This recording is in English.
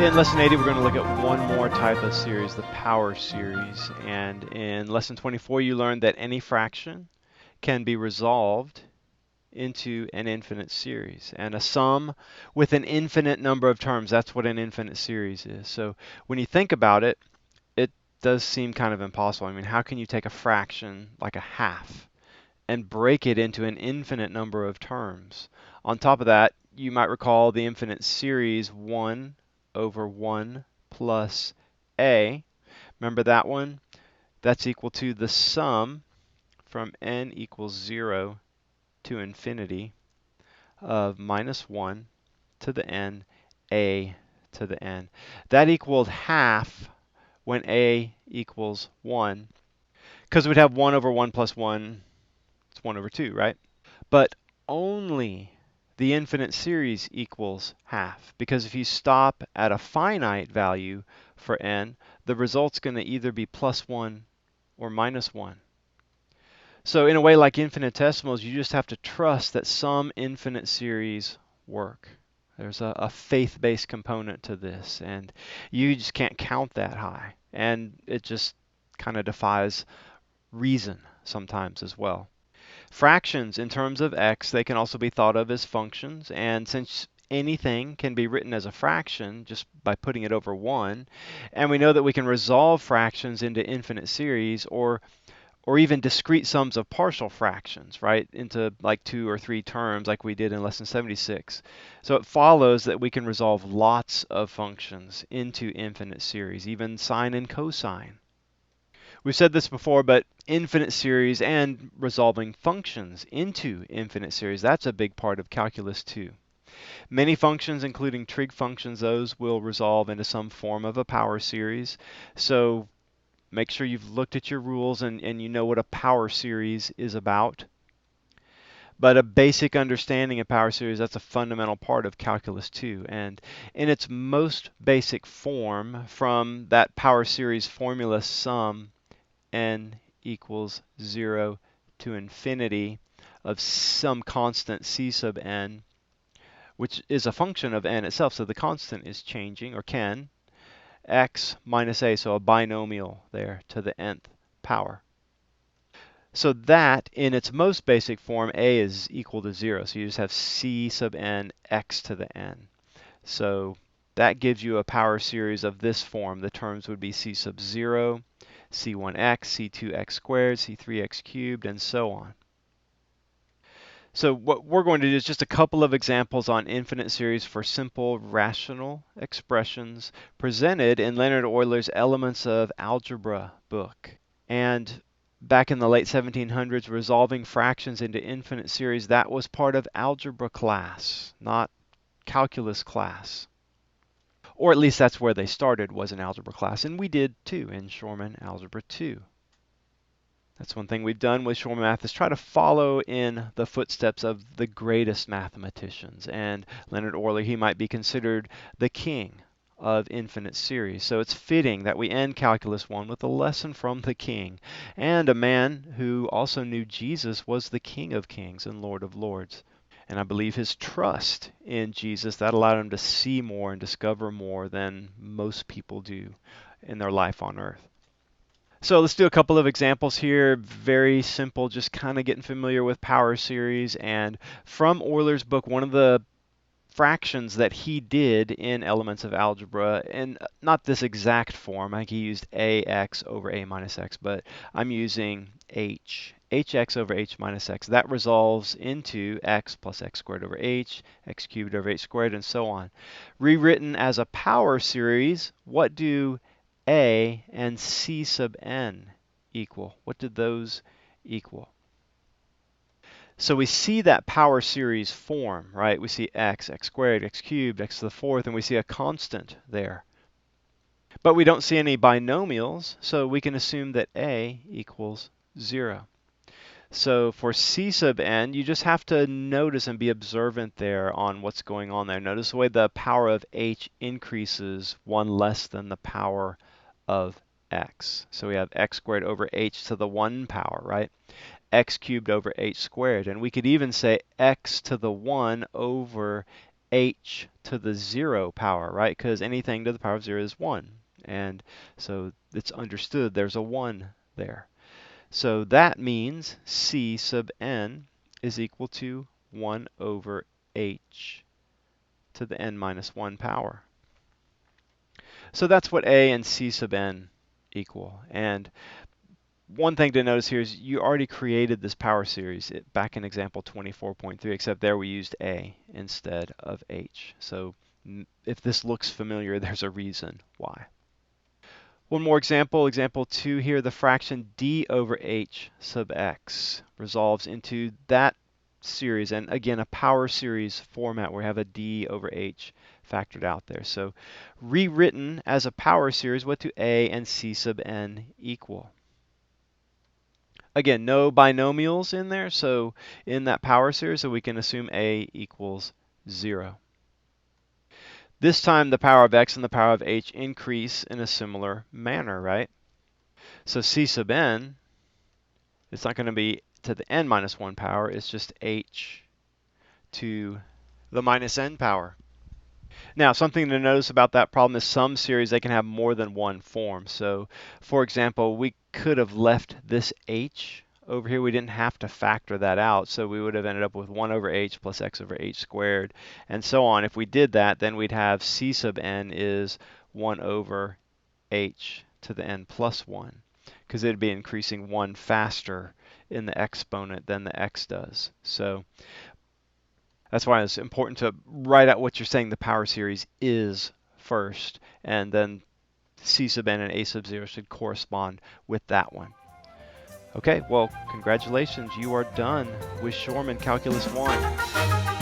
In Lesson 80, we're going to look at one more type of series, the power series. And in Lesson 24, you learned that any fraction can be resolved into an infinite series. And a sum with an infinite number of terms, that's what an infinite series is. So when you think about it, it does seem kind of impossible. I mean, how can you take a fraction like a half and break it into an infinite number of terms? On top of that, you might recall the infinite series 1 over 1 plus a. Remember that one? That's equal to the sum from n equals 0 to infinity of minus 1 to the n, a to the n. That equaled half when a equals 1, because we'd have 1 over 1 plus 1, it's 1 over 2, right? But only the infinite series equals half, because if you stop at a finite value for n, the result's going to either be plus 1 or minus 1. So in a way, like infinitesimals, you just have to trust that some infinite series work. There's a faith-based component to this, and you just can't count that high. And it just kind of defies reason sometimes as well. Fractions in terms of x, they can also be thought of as functions, and since anything can be written as a fraction just by putting it over 1, and we know that we can resolve fractions into infinite series or even discrete sums of partial fractions, right, into like 2 or 3 terms like we did in lesson 76. So it follows that we can resolve lots of functions into infinite series, even sine and cosine. We've said this before, but infinite series and resolving functions into infinite series, that's a big part of calculus too. Many functions, including trig functions, those will resolve into some form of a power series. So make sure you've looked at your rules and you know what a power series is about. But a basic understanding of power series, that's a fundamental part of calculus 2. And in its most basic form, from that power series formula sum n equals 0 to infinity of some constant c sub n, which is a function of n itself, so the constant is changing, or can, x minus a, so a binomial there to the nth power. So that, in its most basic form, a is equal to 0. So you just have c sub n x to the n. So that gives you a power series of this form. The terms would be c sub 0, c1x, c2x squared, c3x cubed, and so on. So what we're going to do is just a couple of examples on infinite series for simple rational expressions presented in Leonhard Euler's Elements of Algebra book. And back in the late 1700s, resolving fractions into infinite series, that was part of algebra class, not calculus class. Or at least that's where they started, was in algebra class. And we did too in Shormann Algebra 2. That's one thing we've done with Shormann Math is try to follow in the footsteps of the greatest mathematicians. And Leonhard Euler, he might be considered the king of infinite series. So it's fitting that we end Calculus 1 with a lesson from the king, and a man who also knew Jesus was the King of Kings and Lord of Lords. And I believe his trust in Jesus, that allowed him to see more and discover more than most people do in their life on earth. So let's do a couple of examples here. Very simple, just kind of getting familiar with power series. And from Euler's book, one of the fractions that he did in Elements of Algebra, and not this exact form, I think he used ax over a minus x, but I'm using hx over h minus x. That resolves into x plus x squared over h, x cubed over h squared, and so on. Rewritten as a power series, what do a and c sub n equal? What did those equal? So we see that power series form, right? We see x, x squared, x cubed, x to the fourth, and we see a constant there. But we don't see any binomials, so we can assume that a equals 0. So for c sub n, you just have to notice and be observant there on what's going on there. Notice the way the power of h increases one less than the power of x. So we have x squared over h to the 1 power, right? X cubed over h squared. And we could even say x to the 1 over h to the 0 power, right? Because anything to the power of 0 is 1. And so it's understood there's a 1 there. So that means c sub n is equal to 1 over h to the n minus 1 power. So that's what a and c sub n equal. And one thing to notice here is you already created this power series back in example 24.3, except there we used a instead of h. So if this looks familiar, there's a reason why. One more example, example 2 here, the fraction d over h sub x resolves into that series, and again, a power series format where we have a d over h factored out there. So rewritten as a power series, what do a and c sub n equal? Again, no binomials in there, so in that power series, so we can assume a equals 0. This time the power of x and the power of h increase in a similar manner, right? So c sub n, it's not going to be to the n minus 1 power, it's just h to the minus n power. Now, something to notice about that problem is some series, they can have more than one form. So, for example, we could have left this h over here. We didn't have to factor that out, so we would have ended up with 1 over h plus x over h squared, and so on. If we did that, then we'd have c sub n is 1 over h to the n plus 1, because it'd be increasing 1 faster in the exponent than the x does. So that's why it's important to write out what you're saying the power series is first, and then c sub n and a sub 0 should correspond with that one. Okay, well, congratulations, you are done with Shormann Calculus 1.